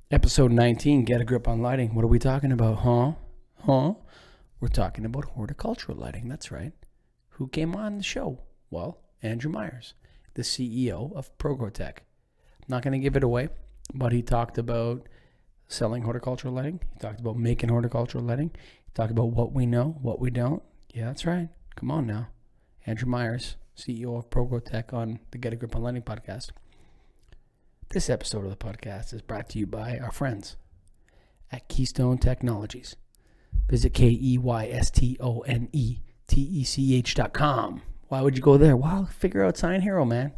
Episode 19, Get a Grip on Lighting. What are we talking about, huh? We're talking about horticultural lighting, that's right. Who came on the show? Well, Andrew Myers, the CEO of ProGrowTech. I'm not going to give it away, but he talked about selling horticultural lighting. He talked about making horticultural lighting. He talked about what we know, what we don't. Yeah, that's right. Come on now. Andrew Myers, CEO of ProGrowTech on the Get a Grip on Lighting podcast. This episode of the podcast is brought to you by our friends at Keystone Technologies. Visit KEYSTONETECH.com. Why would you go there? Well, figure out Sign Hero, man.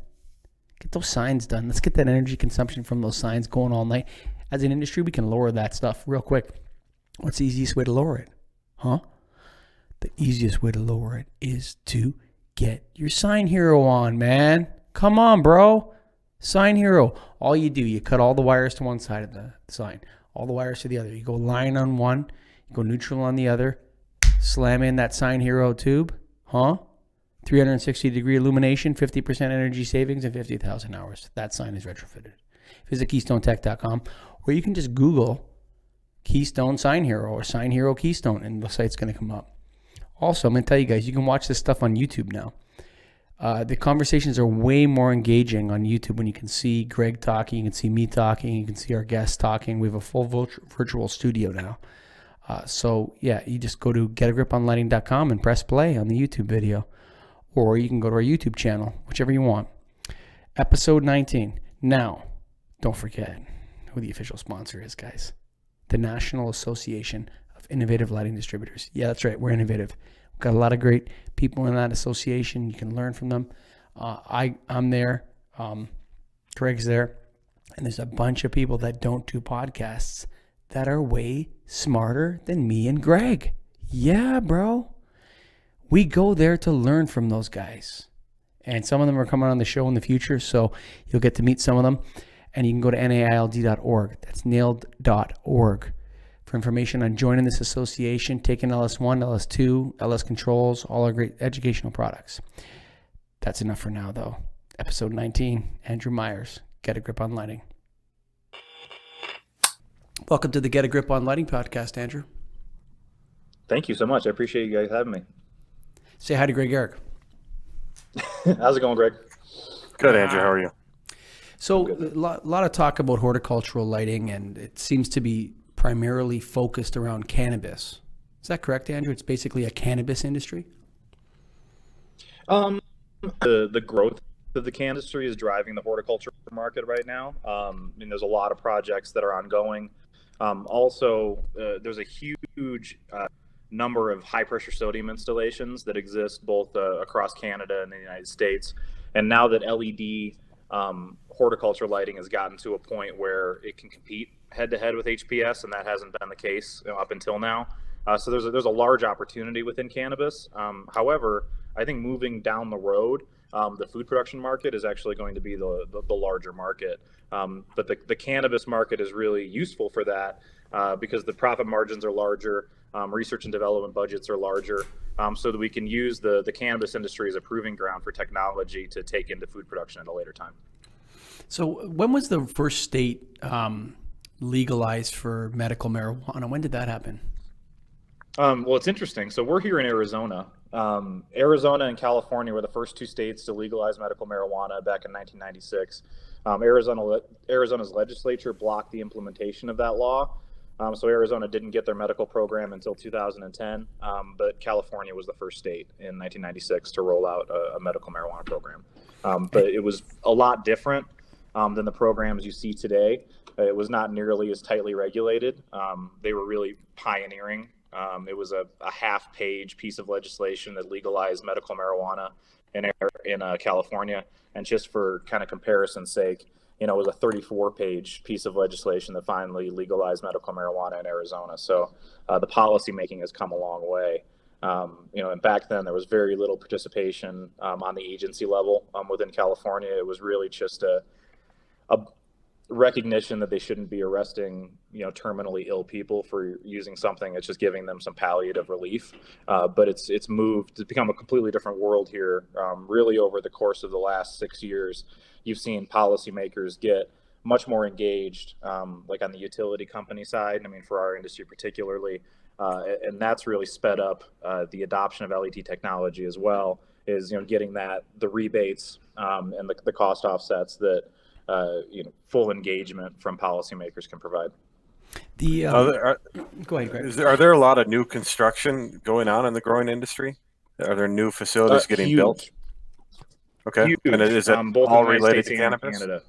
Get those signs done. Let's get that energy consumption from those signs going all night. As an industry, we can lower that stuff real quick. What's the easiest way to lower it? Huh? The easiest way to lower it is to get your Sign Hero on, man. Come on, bro. Sign Hero. All you do, you cut all the wires to one side of the sign, all the wires to the other. You go line on one, you go neutral on the other, slam in that Sign Hero tube, 360-degree illumination, 50% energy savings, and 50,000 hours. That sign is retrofitted. Visit KeystoneTech.com, or you can just Google Keystone Sign Hero or Sign Hero Keystone, and the site's going to come up. Also, I'm going to tell you guys, you can watch this stuff on YouTube now. The conversations are way more engaging on YouTube when you can see Greg talking, you can see me talking, you can see our guests talking. We have a full virtual studio now. You just go to getagriponlighting.com and press play on the YouTube video. Or you can go to our YouTube channel, whichever you want. Episode 19. Now, don't forget who the official sponsor is, guys. The National Association of Innovative Lighting Distributors. Yeah, that's right. We're innovative. We've got a lot of great people in that association. You can learn from them. I'm there. Greg's there. And there's a bunch of people that don't do podcasts that are way smarter than me and Greg. Yeah, bro. We go there to learn from those guys. And some of them are coming on the show in the future, so you'll get to meet some of them. And you can go to naild.org. That's nailed.org. For information on joining this association, taking LS1, LS2, LS Controls, all our great educational products. That's enough for now, though. Episode 19, Andrew Myers, Get a Grip on Lighting. Welcome to the Get a Grip on Lighting podcast, Andrew. Thank you so much. I appreciate you guys having me. Say hi to Greg Eric. How's it going, Greg? Good, Andrew. How are you? So a lot of talk about horticultural lighting, and it seems to be primarily focused around cannabis. Is that correct, Andrew? It's basically a cannabis industry? The growth of the cannabis industry is driving the horticulture market right now. There's a lot of projects that are ongoing. There's a huge number of high-pressure sodium installations that exist both across Canada and the United States. And now that LED horticulture lighting has gotten to a point where it can compete head-to-head with HPS, and that hasn't been the case up until now. So there's a large opportunity within cannabis. However, I think moving down the road, the food production market is actually going to be the larger market. But the cannabis market is really useful for that because the profit margins are larger, research and development budgets are larger, so that we can use the cannabis industry as a proving ground for technology to take into food production at a later time. So when was the first state legalized for medical marijuana? When did that happen? Well, it's interesting. So we're here in Arizona. Arizona and California were the first two states to legalize medical marijuana back in 1996. Arizona's legislature blocked the implementation of that law. So Arizona didn't get their medical program until 2010, but California was the first state in 1996 to roll out a medical marijuana program. But it was a lot different than the programs you see today. It was not nearly as tightly regulated. They were really pioneering. It was a half-page piece of legislation that legalized medical marijuana in California. And just for kind of comparison's sake, it was a 34-page piece of legislation that finally legalized medical marijuana in Arizona. So the policy making has come a long way. And back then there was very little participation on the agency level within California. It was really just a recognition that they shouldn't be arresting, terminally ill people for using something that's just giving them some palliative relief. But it's moved to become a completely different world here. Really over the course of the last 6 years, you've seen policymakers get much more engaged, like on the utility company side. I mean, for our industry particularly, and that's really sped up the adoption of LED technology as well. Is getting the rebates and the cost offsets that full engagement from policymakers can provide. The go ahead, Greg. Are there a lot of new construction going on in the growing industry? Are there new facilities getting built? Okay, huge. And is that both all in the United related States to and cannabis? Canada.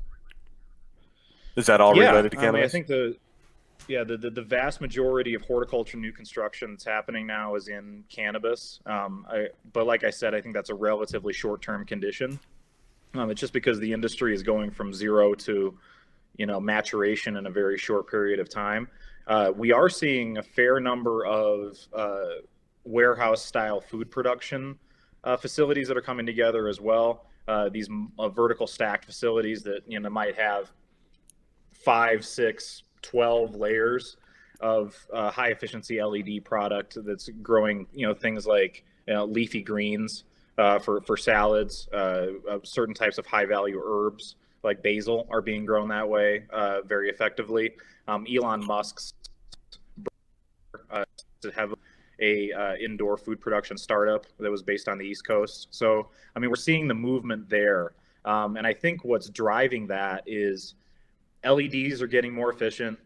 Is that all related to I mean, cannabis? I think the vast majority of horticulture new construction that's happening now is in cannabis. But like I said, I think that's a relatively short-term condition. It's just because the industry is going from zero to maturation in a very short period of time. We are seeing a fair number of warehouse style food production facilities that are coming together as well. These vertical stacked facilities that might have 5, 6, 12 layers of high efficiency LED product that's growing things like leafy greens for salads. Certain types of high value herbs like basil are being grown that way very effectively. Elon Musk's to have a indoor food production startup that was based on the East Coast. So, I mean, we're seeing the movement there. And I think what's driving that is LEDs are getting more efficient.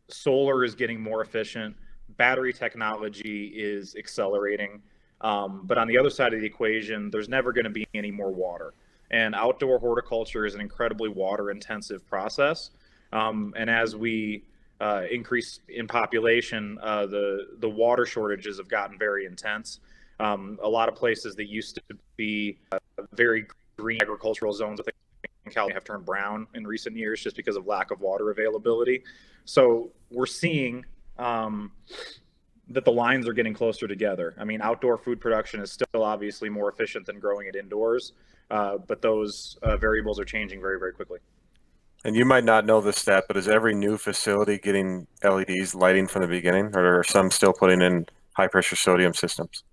Solar is getting more efficient. Battery technology is accelerating. But on the other side of the equation, there's never going to be any more water. And outdoor horticulture is an incredibly water intensive process. And as we increase in population, the water shortages have gotten very intense. A lot of places that used to be very green agricultural zones in California have turned brown in recent years just because of lack of water availability. So we're seeing that the lines are getting closer together. I mean, outdoor food production is still obviously more efficient than growing it indoors, but those variables are changing very, very quickly. And you might not know this stat, but is every new facility getting LEDs lighting from the beginning, or are some still putting in high pressure sodium systems?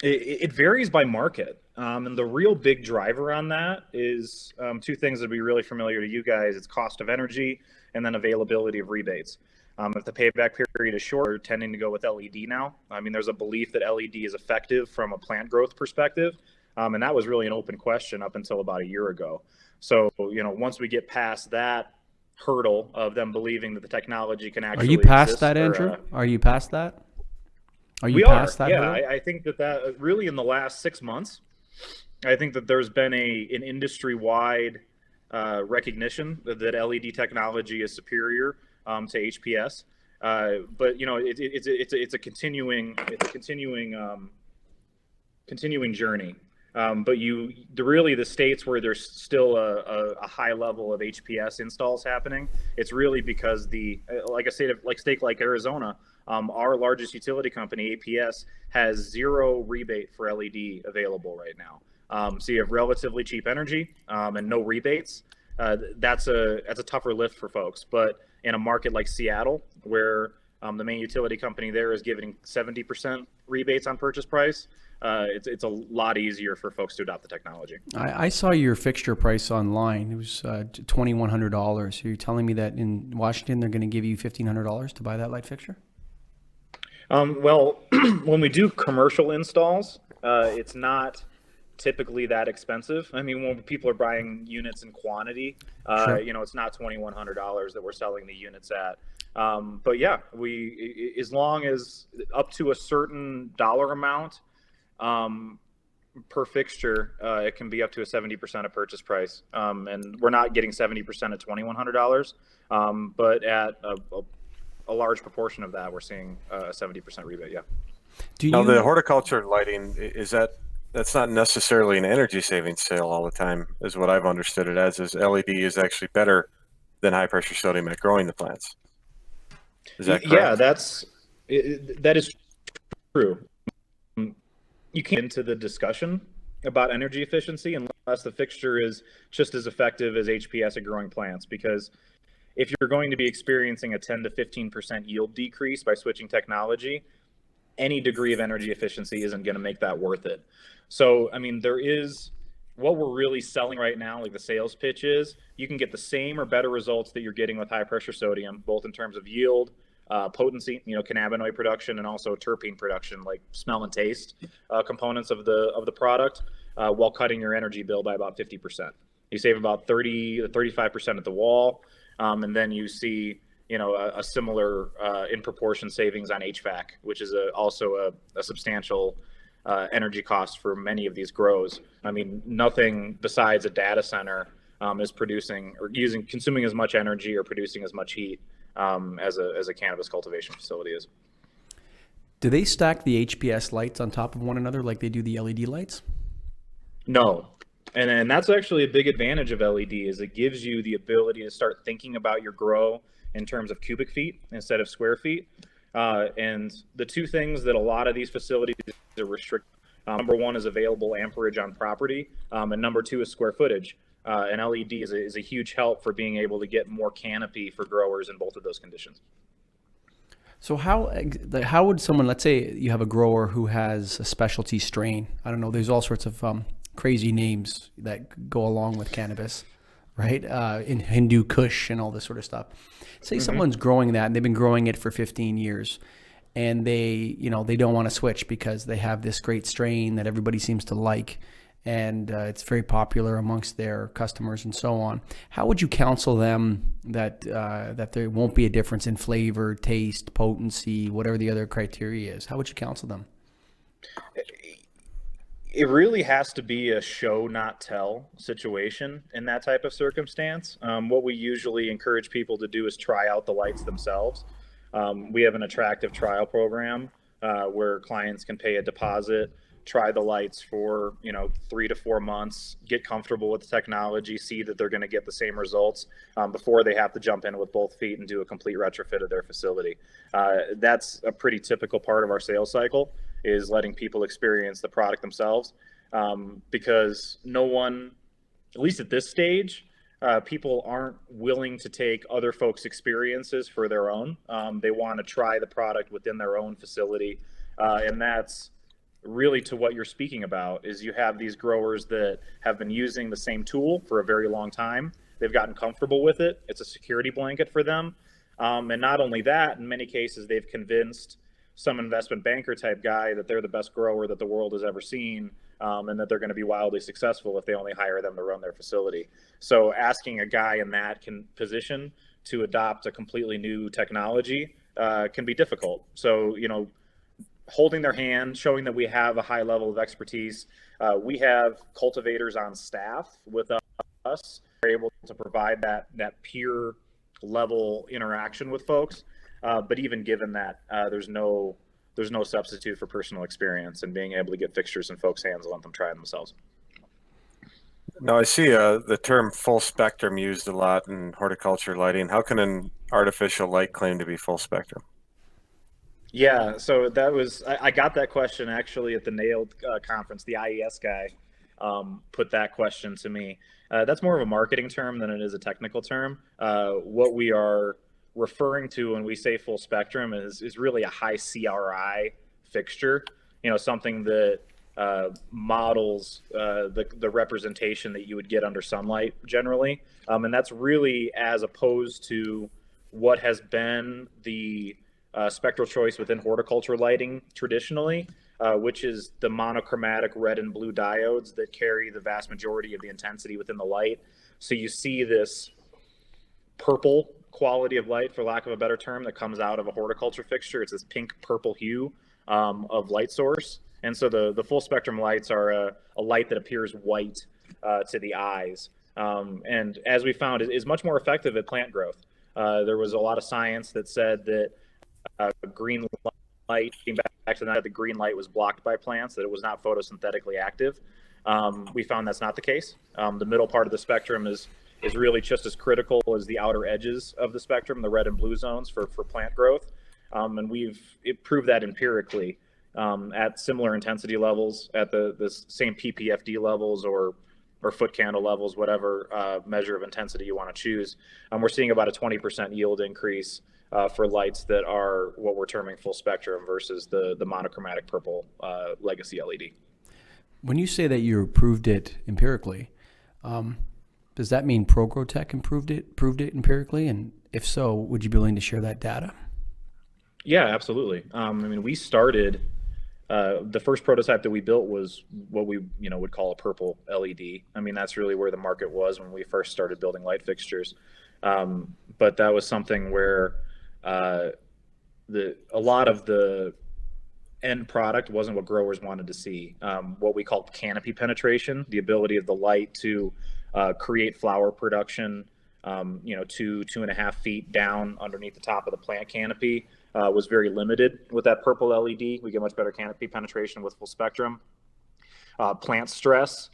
It varies by market. And the real big driver on that is two things that would be really familiar to you guys. It's cost of energy and then availability of rebates. If the payback period is short, we're tending to go with LED now. I mean, there's a belief that LED is effective from a plant growth perspective. And that was really an open question up until about a year ago. So, once we get past that hurdle of them believing that the technology can actually Are you past exist, that, Andrew? Are you past that? Are you we past are, that? yeah. Hurdle? I think that really in the last 6 months, I think that there's been an industry-wide recognition that LED technology is superior to HPS. But it's a continuing journey. But really the states where there's still a high level of HPS installs happening, it's really because like a state like Arizona, our largest utility company, APS, has zero rebate for LED available right now. So you have relatively cheap energy and no rebates. That's a tougher lift for folks. But in a market like Seattle, where the main utility company there is giving 70% rebates on purchase price, it's a lot easier for folks to adopt the technology. I saw your fixture price online. It was $2,100. Are you telling me that in Washington they're going to give you $1,500 to buy that light fixture? Well, when we do commercial installs, it's not typically that expensive. I mean, when people are buying units in quantity, Sure. It's not $2,100 that we're selling the units at. But yeah, as long as up to a certain dollar amount per fixture, it can be up to a 70% of purchase price. And we're not getting 70% at $2,100, but at a large proportion of that, we're seeing a 70% rebate. Yeah. Now, the horticulture lighting, that's not necessarily an energy saving sale all the time, is what I've understood it as. Is LED is actually better than high pressure sodium at growing the plants. Is that correct? Yeah, that is true. You can't get into the discussion about energy efficiency unless the fixture is just as effective as HPS at growing plants, because if you're going to be experiencing a 10 to 15% yield decrease by switching technology, any degree of energy efficiency isn't going to make that worth it. So, I mean, there is what we're really selling right now, like the sales pitch is, you can get the same or better results that you're getting with high pressure sodium, both in terms of yield, potency, cannabinoid production, and also terpene production, like smell and taste components of the product, while cutting your energy bill by about 50%. You save about 30 to 35% at the wall, and then you see a similar in proportion savings on HVAC, which is also a substantial energy cost for many of these grows. I mean, nothing besides a data center is producing or consuming as much energy or producing as much heat as a cannabis cultivation facility is. Do they stack the HPS lights on top of one another like they do the LED lights? No. And that's actually a big advantage of LED is it gives you the ability to start thinking about your grow in terms of cubic feet instead of square feet. And the two things that a lot of these facilities are restricted, number one is available amperage on property, and number two is square footage. And LED is a huge help for being able to get more canopy for growers in both of those conditions. So how would someone, let's say you have a grower who has a specialty strain, I don't know, there's all sorts of crazy names that go along with cannabis, right? In Hindu Kush and all this sort of stuff. Say someone's growing that and they've been growing it for 15 years and they don't want to switch because they have this great strain that everybody seems to like and it's very popular amongst their customers and so on. How would you counsel them that there won't be a difference in flavor, taste, potency, whatever the other criteria is? How would you counsel them? It really has to be a show, not tell situation in that type of circumstance. What we usually encourage people to do is try out the lights themselves. We have an attractive trial program where clients can pay a deposit, try the lights for 3 to 4 months, get comfortable with the technology, see that they're going to get the same results before they have to jump in with both feet and do a complete retrofit of their facility. That's a pretty typical part of our sales cycle, is letting people experience the product themselves, because no one, at least at this stage, people aren't willing to take other folks' experiences for their own. They want to try the product within their own facility, and that's really to what you're speaking about, is you have these growers that have been using the same tool for a very long time. They've gotten comfortable with it. It's a security blanket for them. And not only that, in many cases, they've convinced some investment banker type guy that they're the best grower that the world has ever seen, and that they're going to be wildly successful if they only hire them to run their facility. So asking a guy in that position to adopt a completely new technology can be difficult. So, holding their hand, showing that we have a high level of expertise. We have cultivators on staff with us. We're able to provide that peer level interaction with folks. But even given that, there's no substitute for personal experience and being able to get fixtures in folks' hands and let them try it themselves. Now I see the term full spectrum used a lot in horticulture lighting. How can an artificial light claim to be full spectrum? Yeah, so I got that question actually at the NAILED conference. The IES guy put that question to me. That's more of a marketing term than it is a technical term. What we are referring to when we say full spectrum is really a high CRI fixture, something that models the representation that you would get under sunlight generally. And that's really as opposed to what has been the spectral choice within horticulture lighting traditionally, which is the monochromatic red and blue diodes that carry the vast majority of the intensity within the light. So you see this purple quality of light, for lack of a better term, that comes out of a horticulture fixture. It's this pink purple hue of light source. And so the full spectrum lights are a light that appears white to the eyes. And as we found, is much more effective at plant growth. There was a lot of science that said that green light, back to that, the green light was blocked by plants, that it was not photosynthetically active. We found that's not the case. The middle part of the spectrum is really just as critical as the outer edges of the spectrum, the red and blue zones for plant growth. And we've proved that empirically at similar intensity levels, at the same PPFD levels or foot candle levels, whatever measure of intensity you want to choose. We're seeing about a 20% yield increase for lights that are what we're terming full spectrum versus the monochromatic purple legacy LED. When you say that you proved it empirically, does that mean ProGrowTech proved it empirically? And if so, would you be willing to share that data? Yeah, absolutely. I mean, we started, the first prototype that we built was what we, would call a purple LED. I mean, that's really where the market was when we first started building light fixtures. But that was something where a lot of the end product wasn't what growers wanted to see. What we call canopy penetration, the ability of the light to create flower production, 2.5 feet down underneath the top of the plant canopy, was very limited with that purple LED. We get much better canopy penetration with Fullspectrum. Plant stress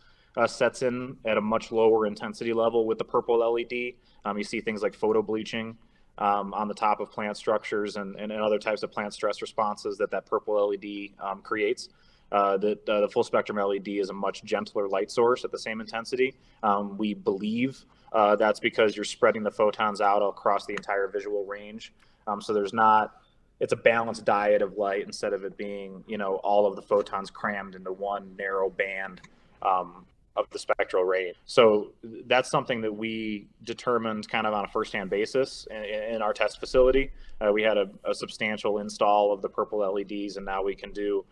sets in at a much lower intensity level with the purple LED. You see things like photo bleaching on the top of plant structures and other types of plant stress responses that purple LED creates. The full spectrum LED is a much gentler light source at the same intensity. We believe that's because you're spreading the photons out across the entire visual range. So it's a balanced diet of light instead of it being, all of the photons crammed into one narrow band of the spectral range. So that's something that we determined kind of on a first-hand basis in our test facility. We had a substantial install of the purple LEDs, and now we can do,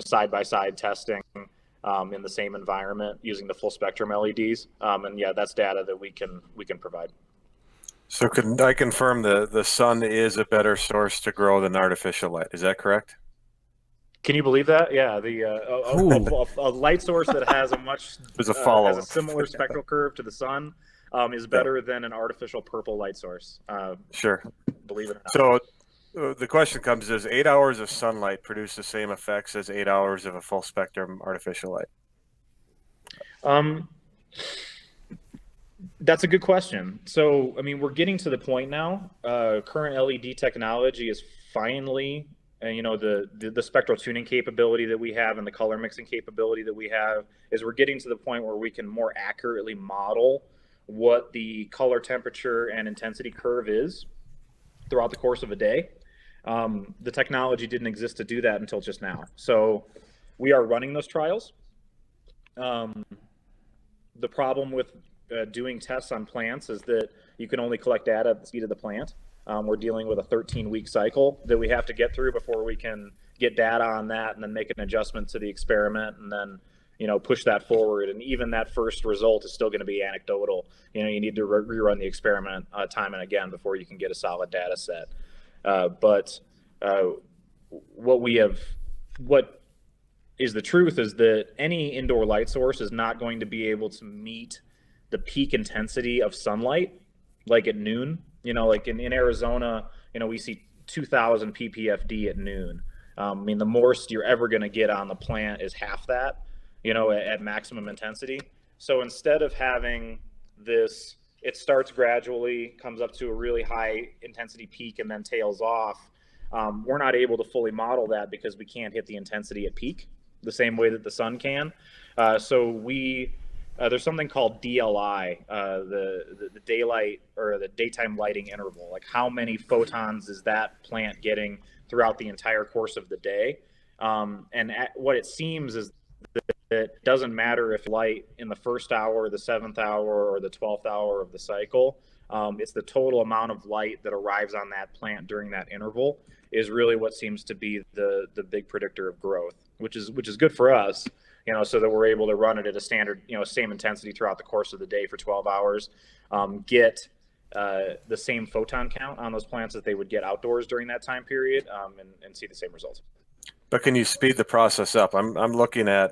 side-by-side testing in the same environment using the full spectrum LEDs. And yeah, that's data that we can provide. So can I confirm the sun is a better source to grow than artificial light? Is that correct? Can you believe that? Yeah, a light source that has has a similar spectral curve to the sun is better than an artificial purple light source. Sure. Believe it or not. So the question comes: does 8 hours of sunlight produce the same effects as 8 hours of a full spectrum artificial light? That's a good question. So, I mean, we're getting to the point now. Current LED technology is finally, the spectral tuning capability that we have and the color mixing capability that we have is we're getting to the point where we can more accurately model what the color temperature and intensity curve is throughout the course of a day. The technology didn't exist to do that until just now. So we are running those trials. The problem with doing tests on plants is that you can only collect data at the speed of the plant. We're dealing with a 13-week cycle that we have to get through before we can get data on that and then make an adjustment to the experiment and then, push that forward. And even that first result is still going to be anecdotal. You need to rerun the experiment time and again before you can get a solid data set. But what is the truth is that any indoor light source is not going to be able to meet the peak intensity of sunlight, like at noon. Like in Arizona, we see 2,000 ppfd at noon. I mean, the most you're ever going to get on the plant is half that, at maximum intensity. So instead of having this, it starts gradually, comes up to a really high intensity peak and then tails off. We're not able to fully model that because we can't hit the intensity at peak the same way that the sun can. So there's something called DLI, the daylight or the daytime lighting interval. Like how many photons is that plant getting throughout the entire course of the day? What it seems is that it doesn't matter if light in the first hour, the 7th hour, or the 12th hour of the cycle. It's the total amount of light that arrives on that plant during that interval is really what seems to be the big predictor of growth, which is good for us. So that we're able to run it at a standard, same intensity throughout the course of the day for 12 hours, get the same photon count on those plants that they would get outdoors during that time period, and see the same results. But can you speed the process up? I'm looking at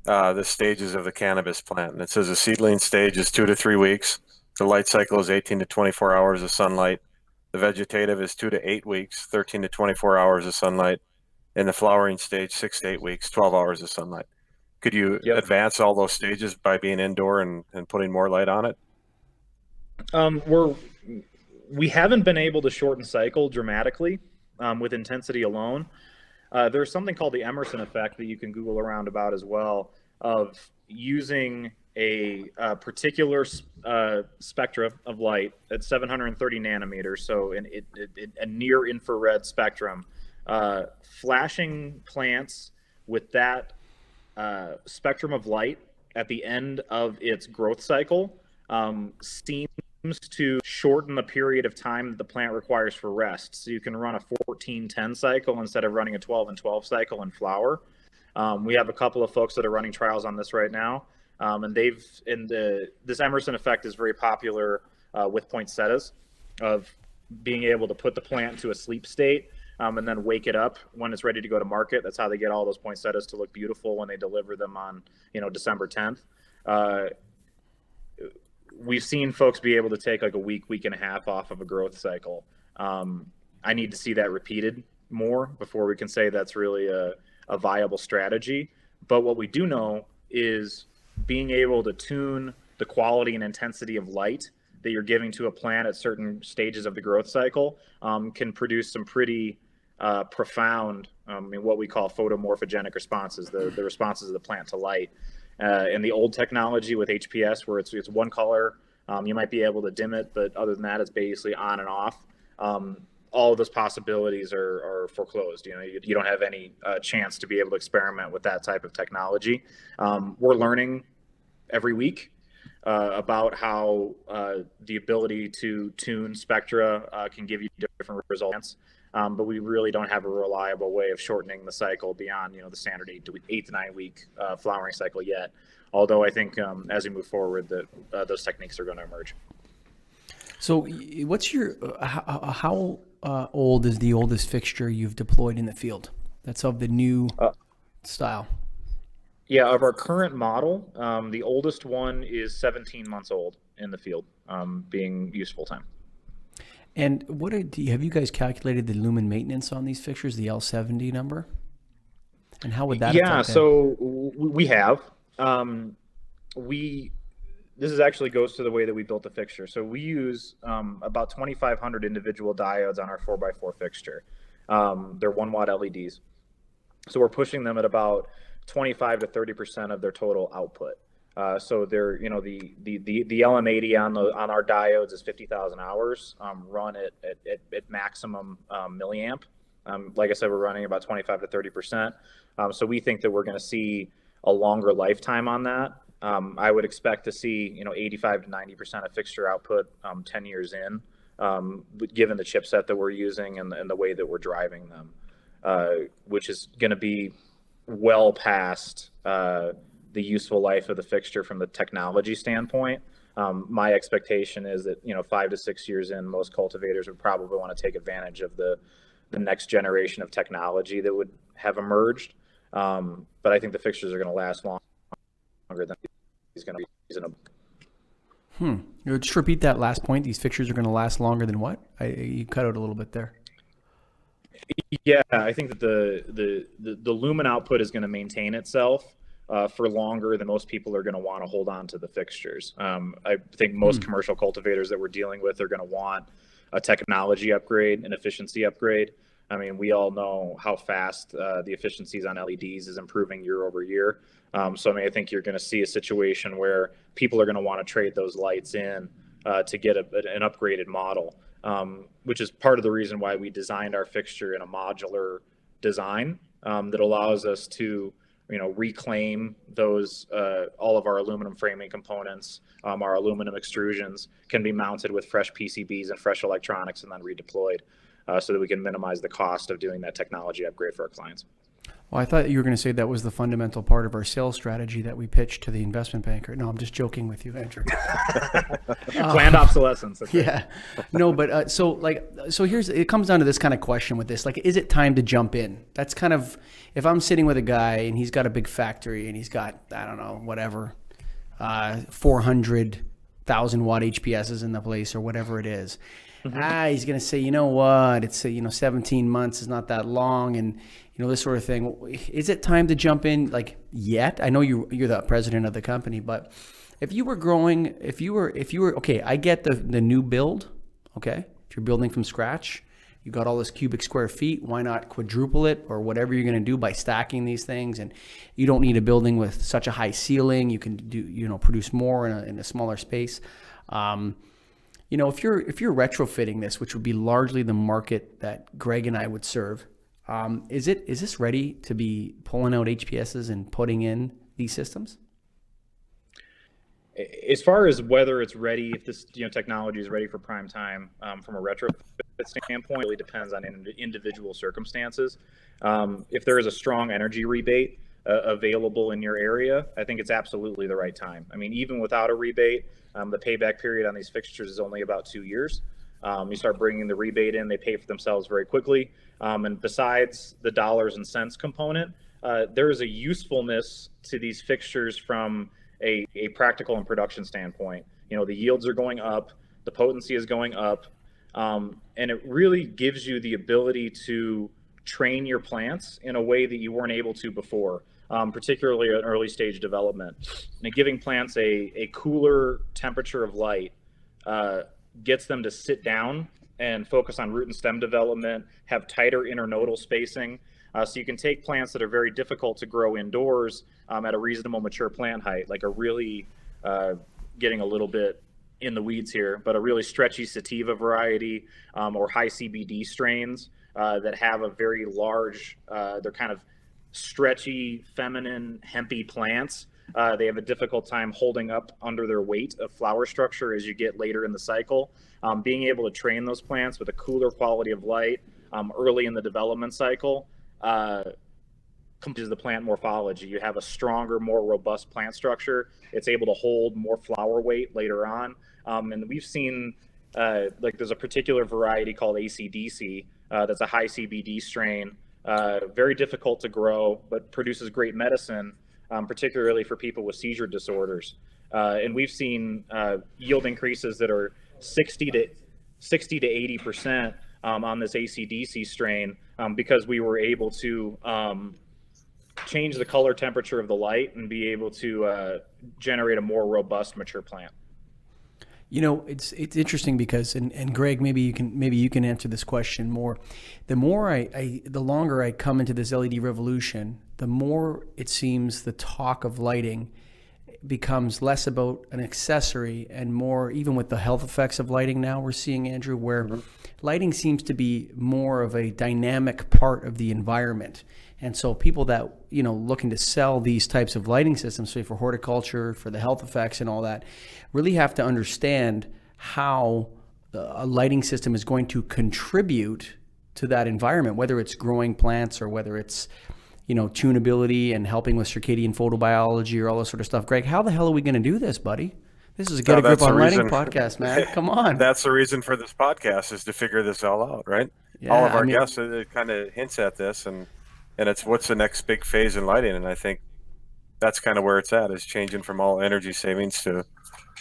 the stages of the cannabis plant, and it says the seedling stage is 2 to 3 weeks. The light cycle is 18 to 24 hours of sunlight. The vegetative is 2 to 8 weeks, 13 to 24 hours of sunlight. In the flowering stage, 6 to 8 weeks, 12 hours of sunlight. Could you advance all those stages by being indoor and putting more light on it? We haven't been able to shorten cycle dramatically with intensity alone. There's something called the Emerson effect that you can Google around about as well, of using a particular spectra of light at 730 nanometers, so a near infrared spectrum, flashing plants with that spectrum of light at the end of its growth cycle seems to shorten the period of time that the plant requires for rest. So you can run a 14-10 cycle instead of running a 12 and 12 cycle in flower. We have a couple of folks that are running trials on this right now, and this Emerson effect is very popular with poinsettias, of being able to put the plant into a sleep state and then wake it up when it's ready to go to market. That's how they get all those poinsettias to look beautiful when they deliver them on, December 10th. We've seen folks be able to take like a week and a half off of a growth cycle. I need to see that repeated more before we can say that's really a viable strategy. But what we do know is being able to tune the quality and intensity of light that you're giving to a plant at certain stages of the growth cycle can produce some pretty profound, what we call photomorphogenic responses, the responses of the plant to light. In the old technology with HPS, where it's one color, you might be able to dim it, but other than that, it's basically on and off. All of those possibilities are foreclosed. You don't have any chance to be able to experiment with that type of technology. We're learning every week about how the ability to tune spectra can give you different results. But we really don't have a reliable way of shortening the cycle beyond, the standard 8 to 9 week flowering cycle yet. Although I think as we move forward, that those techniques are going to emerge. So, what's your how old is the oldest fixture you've deployed in the field? That's of the new style. Yeah, of our current model, the oldest one is 17 months old in the field, being used full time. And have you guys calculated the lumen maintenance on these fixtures, the L70 number? And how would that affect that? So we have. This actually goes to the way that we built the fixture. So we use about 2,500 individual diodes on our 4x4 fixture. They're 1 watt LEDs. So we're pushing them at about 25 to 30% of their total output. So they're, the LM80 on our diodes is 50,000 hours, run at maximum milliamp. Like I said, we're running about 25 to 30%. So we think that we're going to see a longer lifetime on that. I would expect to see, 85 to 90% of fixture output 10 years in, given the chipset that we're using and the way that we're driving them, which is going to be well past the useful life of the fixture from the technology standpoint. My expectation is that 5 to 6 years in, most cultivators would probably want to take advantage of the next generation of technology that would have emerged. But I think the fixtures are going to last longer than he's going to be reasonable. Just repeat that last point. These fixtures are going to last longer than what? You cut out a little bit there. Yeah, I think that the lumen output is going to maintain itself for longer than most people are going to want to hold on to the fixtures. I think most commercial cultivators that we're dealing with are going to want a technology upgrade, an efficiency upgrade. I mean, we all know how fast the efficiencies on LEDs is improving year over year. So, I think you're going to see a situation where people are going to want to trade those lights in to get an upgraded model, which is part of the reason why we designed our fixture in a modular design that allows us to reclaim those, all of our aluminum framing components, our aluminum extrusions can be mounted with fresh PCBs and fresh electronics and then redeployed so that we can minimize the cost of doing that technology upgrade for our clients. Well, I thought you were going to say that was the fundamental part of our sales strategy that we pitched to the investment banker. No, I'm just joking with you, Andrew. Planned obsolescence. Okay. Yeah. No, but so it comes down to this kind of question with this. Like, is it time to jump in? That's kind of, if I'm sitting with a guy and he's got a big factory and he's got, I don't know, whatever, 400,000 watt HPSs in the place or whatever it is. He's going to say, you know what, it's 17 months is not that long, and this sort of thing. Is it time to jump in like yet? I know you're the president of the company, but if you were growing, if you were okay, I get the new build. Okay, if you're building from scratch, you got all this cubic square feet. Why not quadruple it or whatever you're going to do by stacking these things? And you don't need a building with such a high ceiling. You can do produce more in a smaller space. If you're retrofitting this, which would be largely the market that Greg and I would serve, Is this ready to be pulling out HPSs and putting in these systems? As far as whether it's ready, if this technology is ready for prime time from a retrofit standpoint, it really depends on individual circumstances. If there is a strong energy rebate available in your area, I think it's absolutely the right time. I mean, even without a rebate, the payback period on these fixtures is only about 2 years. You start bringing the rebate in, they pay for themselves very quickly. And besides the dollars and cents component, there is a usefulness to these fixtures from a practical and production standpoint. The yields are going up, the potency is going up, and it really gives you the ability to train your plants in a way that you weren't able to before, particularly in early stage development. And giving plants a cooler temperature of light gets them to sit down and focus on root and stem development, have tighter internodal spacing. So you can take plants that are very difficult to grow indoors at a reasonable mature plant height, like a really, getting a little bit in the weeds here, but a really stretchy sativa variety or high CBD strains that have a very large, they're kind of stretchy, feminine, hempy plants. They have a difficult time holding up under their weight of flower structure as you get later in the cycle. Being able to train those plants with a cooler quality of light early in the development cycle is the plant morphology. You have a stronger, more robust plant structure. It's able to hold more flower weight later on. And we've seen, there's a particular variety called ACDC that's a high CBD strain, very difficult to grow, but produces great medicine, particularly for people with seizure disorders. And we've seen yield increases that are 60 to 80% on this ACDC strain because we were able to change the color temperature of the light and be able to generate a more robust mature plant. It's interesting because, and Greg, maybe you can answer this question more. The longer I come into this LED revolution, the more it seems the talk of lighting becomes less about an accessory and more, even with the health effects of lighting now we're seeing, Andrew, where lighting seems to be more of a dynamic part of the environment. And so people that, looking to sell these types of lighting systems, say for horticulture, for the health effects and all that, really have to understand how a lighting system is going to contribute to that environment, whether it's growing plants or whether it's, tunability and helping with circadian photobiology or all this sort of stuff. Greg, how the hell are we going to do this, buddy? This is a Get a Grip on Lighting podcast, man. Come on. That's the reason for this podcast, is to figure this all out, right? Yeah, all of our guests, it kind of hints at this, and it's what's the next big phase in lighting. And I think that's kind of where it's at, is changing from all energy savings to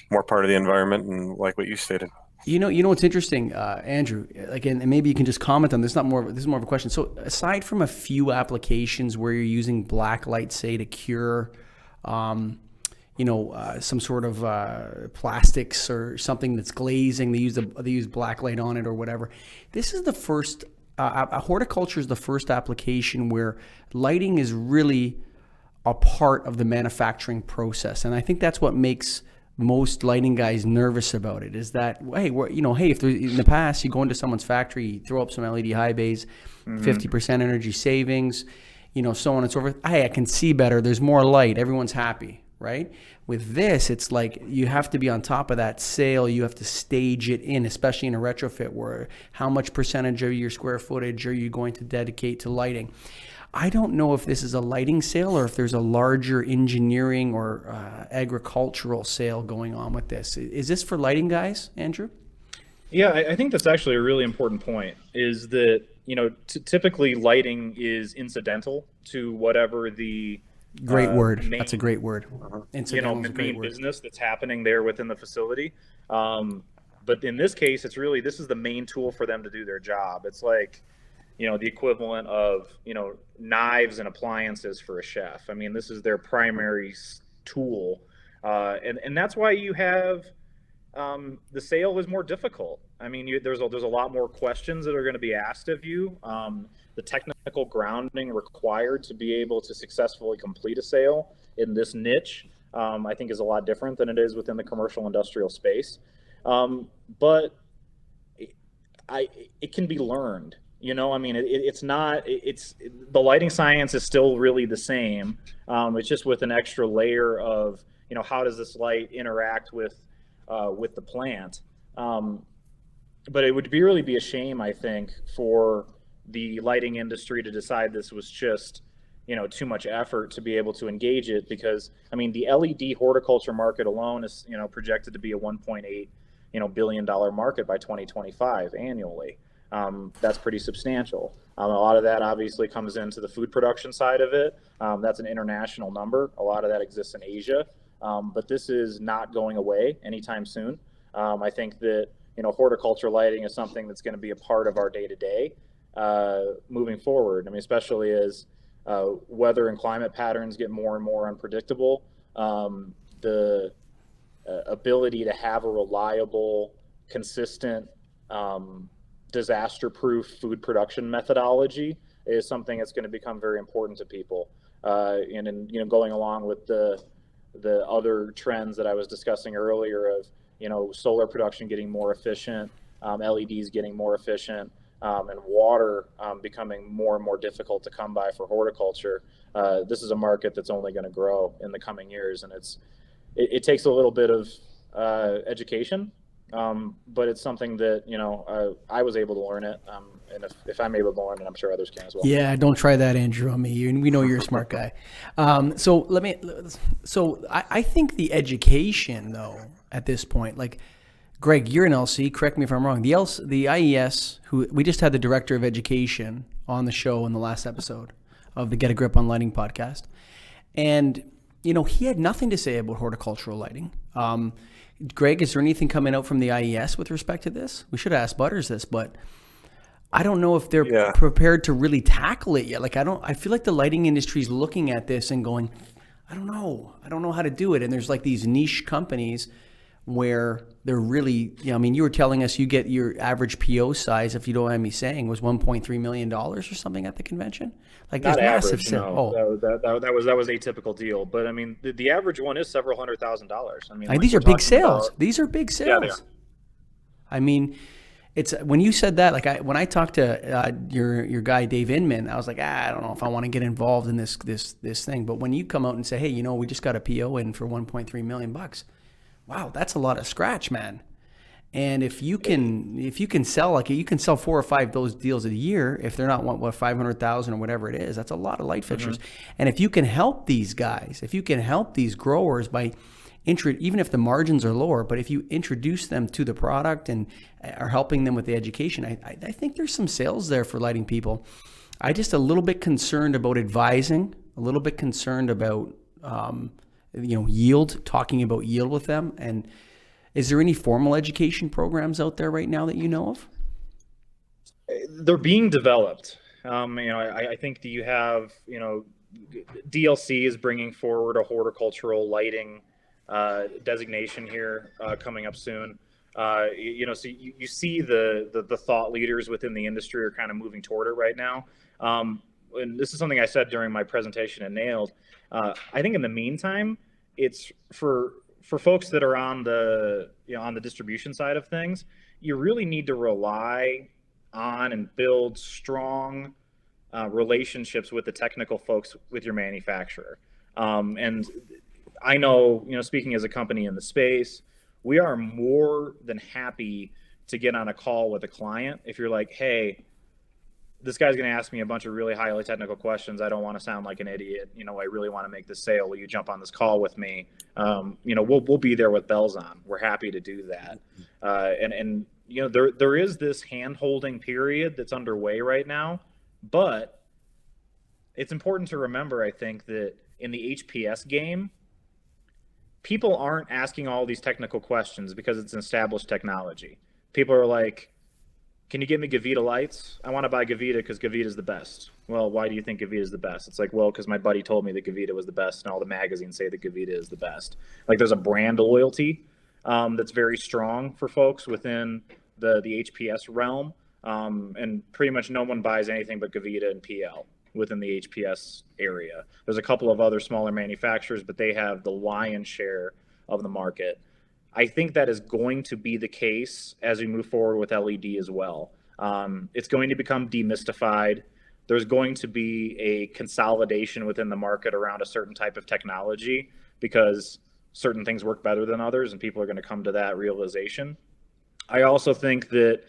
more part of the environment, and like what you stated. You know what's interesting, Andrew, and maybe you can just comment on this. This is more of a question. So aside from a few applications where you're using black light, say, to cure, some sort of plastics or something that's glazing, they use black light on it or whatever. This is the first, horticulture is the first application where lighting is really a part of the manufacturing process. And I think that's what makes most lighting guys nervous about it, is that, hey, if in the past you go into someone's factory, you throw up some LED high bays, 50% energy savings, so on and so forth. Hey, I can see better. There's more light. Everyone's happy, right? With this, it's like you have to be on top of that sale. You have to stage it in, especially in a retrofit, where how much percentage of your square footage are you going to dedicate to lighting? I don't know if this is a lighting sale or if there's a larger engineering or agricultural sale going on with this. Is this for lighting guys, Andrew? Yeah, I think that's actually a really important point, is that, typically lighting is incidental to whatever the great word. That's a great word. Incidental is a great word. Business that's happening there within the facility. But in this case, this is the main tool for them to do their job. It's like, the equivalent of, knives and appliances for a chef. I mean, this is their primary tool. And that's why you have, the sale is more difficult. I mean, there's a lot more questions that are going to be asked of you. The technical grounding required to be able to successfully complete a sale in this niche, I think, is a lot different than it is within the commercial industrial space. But it can be learned. I mean, it's not. The lighting science is still really the same. It's just with an extra layer of, how does this light interact with the plant? But it would really be a shame, I think, for the lighting industry to decide this was just, too much effort to be able to engage it, because I mean, the LED horticulture market alone is, projected to be a 1.8, billion-dollar market by 2025 annually. That's pretty substantial. A lot of that obviously comes into the food production side of it. That's an international number. A lot of that exists in Asia, but this is not going away anytime soon. I think that horticulture lighting is something that's going to be a part of our day-to-day moving forward. I mean, especially as weather and climate patterns get more and more unpredictable. The ability to have a reliable, consistent, disaster-proof food production methodology is something that's going to become very important to people. And going along with the other trends that I was discussing earlier of solar production getting more efficient, LEDs getting more efficient, and water becoming more and more difficult to come by for horticulture. This is a market that's only going to grow in the coming years, and it takes a little bit of education, but it's something that I was able to learn it, and if I'm able to learn it, I'm sure others can as well. Yeah, don't try that, Andrew, on me. We know you're a smart guy. So I think the education, though, at this point, like, Greg, you're an LC. Correct me if I'm wrong. The IES, who we just had the director of education on the show in the last episode of the Get a Grip on Lighting podcast, and he had nothing to say about horticultural lighting. Greg, is there anything coming out from the IES with respect to this? We should have asked Butters this, but I don't know if they're prepared to really tackle it yet. Like, I feel like the lighting industry is looking at this and going, I don't know how to do it. And there's like these niche companies where they're really, I mean, you were telling us you get your average PO size, if you don't mind me saying, was $1.3 million or something at the convention. Like, there's massive average, no. That was a typical deal, but I mean, the average one is several $100,000. I mean, these are big sales. These are big sales. Yeah, they are. I mean, it's when you said that, like, when I talked to your guy Dave Inman, I was like, I don't know if I want to get involved in this thing. But when you come out and say, hey, we just got a PO in for $1.3 million, wow, that's a lot of scratch, man. And if you can sell, like, you can sell 4 or 5 of those deals a year, if they're not what 500,000 or whatever it is, that's a lot of light fixtures. Mm-hmm. And if you can help these guys, if you can help these growers by even if the margins are lower, but if you introduce them to the product and are helping them with the education, I think there's some sales there for lighting people. I just a little bit concerned about advising, a little bit concerned about yield, talking about yield with them. And is there any formal education programs out there right now that you know of? They're being developed. I think that you have, DLC is bringing forward a horticultural lighting designation here coming up soon. So you see the thought leaders within the industry are kind of moving toward it right now. And this is something I said during my presentation at Nailed. I think in the meantime, it's for folks that are on the distribution side of things, you really need to rely on and build strong relationships with the technical folks with your manufacturer. And I know, speaking as a company in the space, we are more than happy to get on a call with a client. If you're like, hey, this guy's going to ask me a bunch of really highly technical questions. I don't want to sound like an idiot. I really want to make this sale. Will you jump on this call with me? We'll be there with bells on. We're happy to do that. And there is this hand-holding period that's underway right now, but it's important to remember, I think, that in the HPS game, people aren't asking all these technical questions because it's an established technology. People are like, can you get me Gavita lights? I want to buy Gavita because Gavita is the best. Well, why do you think Gavita is the best? It's like, well, because my buddy told me that Gavita was the best, and all the magazines say that Gavita is the best. Like, there's a brand loyalty that's very strong for folks within the HPS realm, and pretty much no one buys anything but Gavita and PL within the HPS area. There's a couple of other smaller manufacturers, but they have the lion's share of the market. I think that is going to be the case as we move forward with LED as well. It's going to become demystified. There's going to be a consolidation within the market around a certain type of technology because certain things work better than others, and people are going to come to that realization. I also think that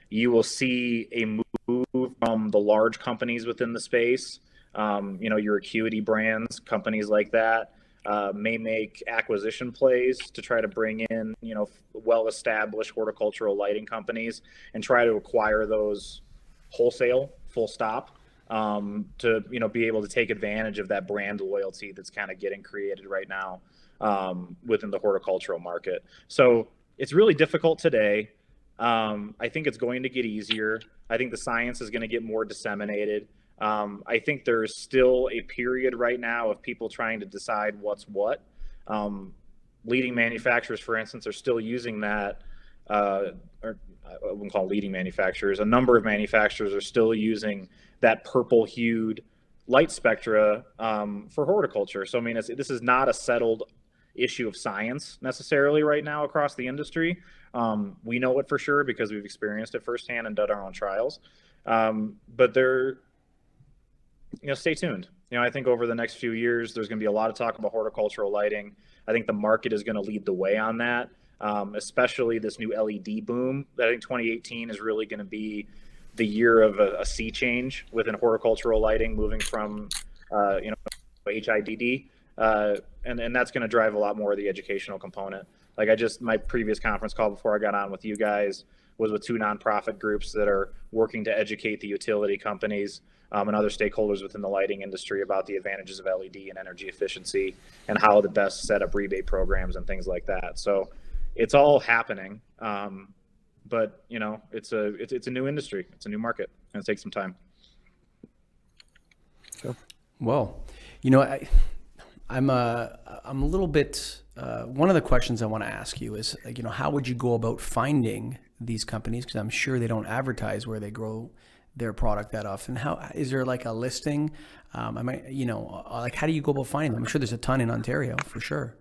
you will see a move from the large companies within the space, your Acuity brands, companies like that, may make acquisition plays to try to bring in, well-established horticultural lighting companies and try to acquire those wholesale, full stop, to, be able to take advantage of that brand loyalty that's kind of getting created right now within the horticultural market. So it's really difficult today. I think it's going to get easier. I think the science is going to get more disseminated. I think there's still a period right now of people trying to decide what's what. Leading manufacturers, for instance, are still using that, or I wouldn't call leading manufacturers. A number of manufacturers are still using that purple-hued light spectra for horticulture. So, I mean, this is not a settled issue of science necessarily right now across the industry. We know it for sure because we've experienced it firsthand and done our own trials. But stay tuned. I think over the next few years, there's going to be a lot of talk about horticultural lighting. I think the market is going to lead the way on that, especially this new LED boom. I think 2018 is really going to be the year of a sea change within horticultural lighting, moving from, HIDD. And that's going to drive a lot more of the educational component. Like my previous conference call before I got on with you guys was with two nonprofit groups that are working to educate the utility companies and other stakeholders within the lighting industry about the advantages of LED and energy efficiency and how to best set up rebate programs and things like that. So it's all happening. But it's a new industry. It's a new market, and it takes some time. Sure. Well, I'm a little bit. One of the questions I want to ask you is, how would you go about finding these companies? Because I'm sure they don't advertise where they grow their product that often. How is there like a listing? How do you go about finding them? I'm sure there's a ton in Ontario for sure.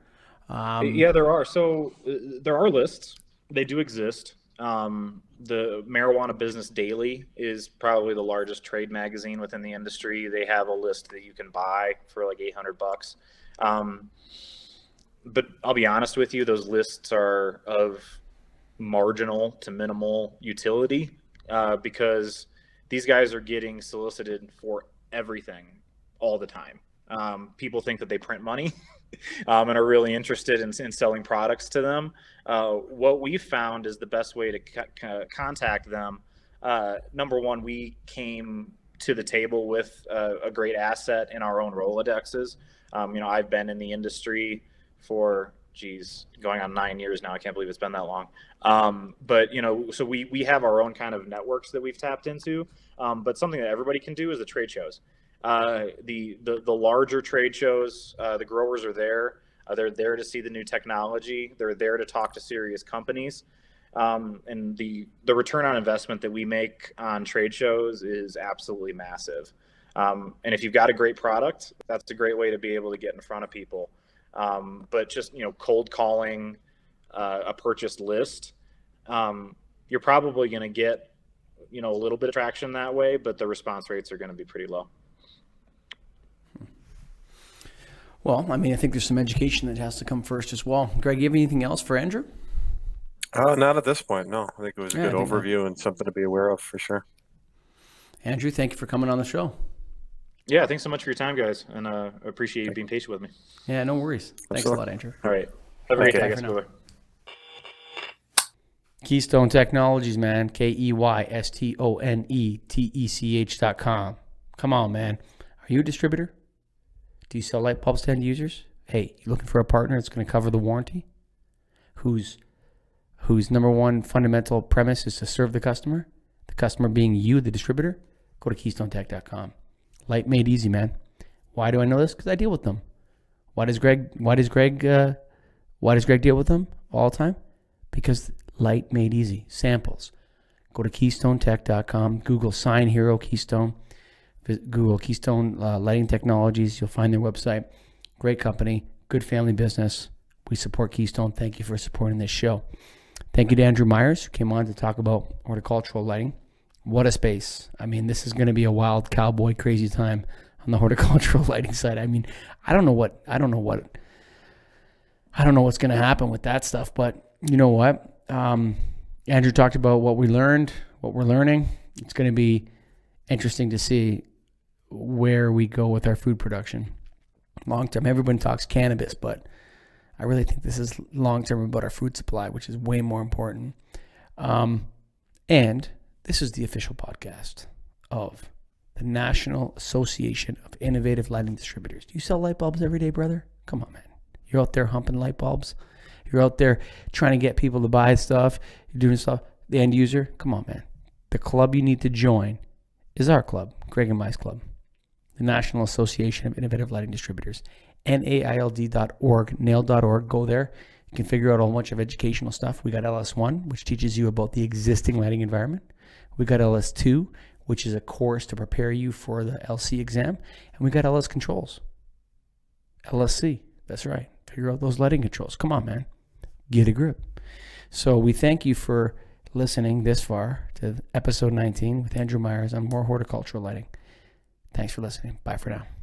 Yeah, there are. So there are lists. They do exist. The Marijuana Business Daily is probably the largest trade magazine within the industry. They have a list that you can buy for like $800. But I'll be honest with you, those lists are of marginal to minimal utility because these guys are getting solicited for everything all the time. People think that they print money and are really interested in selling products to them. What we've found is the best way to contact them. Number one, we came to the table with a great asset in our own Rolodexes. I've been in the industry for, going on 9 years now. I can't believe it's been that long. But so we have our own kind of networks that we've tapped into. But something that everybody can do is the trade shows. The larger trade shows, the growers are there. They're there to see the new technology. They're there to talk to serious companies. And the return on investment that we make on trade shows is absolutely massive. And if you've got a great product, that's a great way to be able to get in front of people. But just, cold calling a purchased list, you're probably going to get, a little bit of traction that way, but the response rates are going to be pretty low. Well, I think there's some education that has to come first as well. Greg, you have anything else for Andrew? Not at this point, no. I think it was a good overview and something to be aware of for sure. Andrew, thank you for coming on the show. Yeah, thanks so much for your time, guys, and appreciate you being patient with me. Yeah, no worries. Thanks a lot, Andrew. All right. Have a great day, I guess. Bye-bye. Keystone Technologies, man. KeystoneTech.com. Come on, man. Are you a distributor? Do you sell light bulbs to end users? Hey, you looking for a partner that's going to cover the warranty? Whose number one fundamental premise is to serve the customer being you, the distributor? Go to KeystoneTech.com. Light made easy, man. Why do I know this? Because I deal with them. Why does Greg deal with them all the time? Because light made easy. Samples. Go to KeystoneTech.com. Google Sign Hero Keystone. Google Keystone Lighting Technologies. You'll find their website. Great company. Good family business. We support Keystone. Thank you for supporting this show. Thank you to Andrew Myers, who came on to talk about horticultural lighting. what a space. I mean, this is going to be a wild cowboy crazy time on the horticultural lighting side. I mean, I don't know what's going to happen with that stuff, but you know what? Andrew talked about what we learned, what we're learning. It's going to be interesting to see where we go with our food production long term. Everyone talks cannabis, but I really think this is long term about our food supply, which is way more important. And this is the official podcast of the National Association of Innovative Lighting Distributors. Do you sell light bulbs every day, brother? Come on, man. You're out there humping light bulbs. You're out there trying to get people to buy stuff. You're doing stuff. The end user, come on, man. The club you need to join is our club, Greg and Mai's club, the National Association of Innovative Lighting Distributors, NAILD.org, nail.org. Go there. You can figure out a whole bunch of educational stuff. We got LS1, which teaches you about the existing lighting environment. We got LS2, which is a course to prepare you for the LC exam. And we got LS Controls. LSC, that's right. Figure out those lighting controls. Come on, man. Get a grip. So we thank you for listening this far to episode 19 with Andrew Myers on more horticultural lighting. Thanks for listening. Bye for now.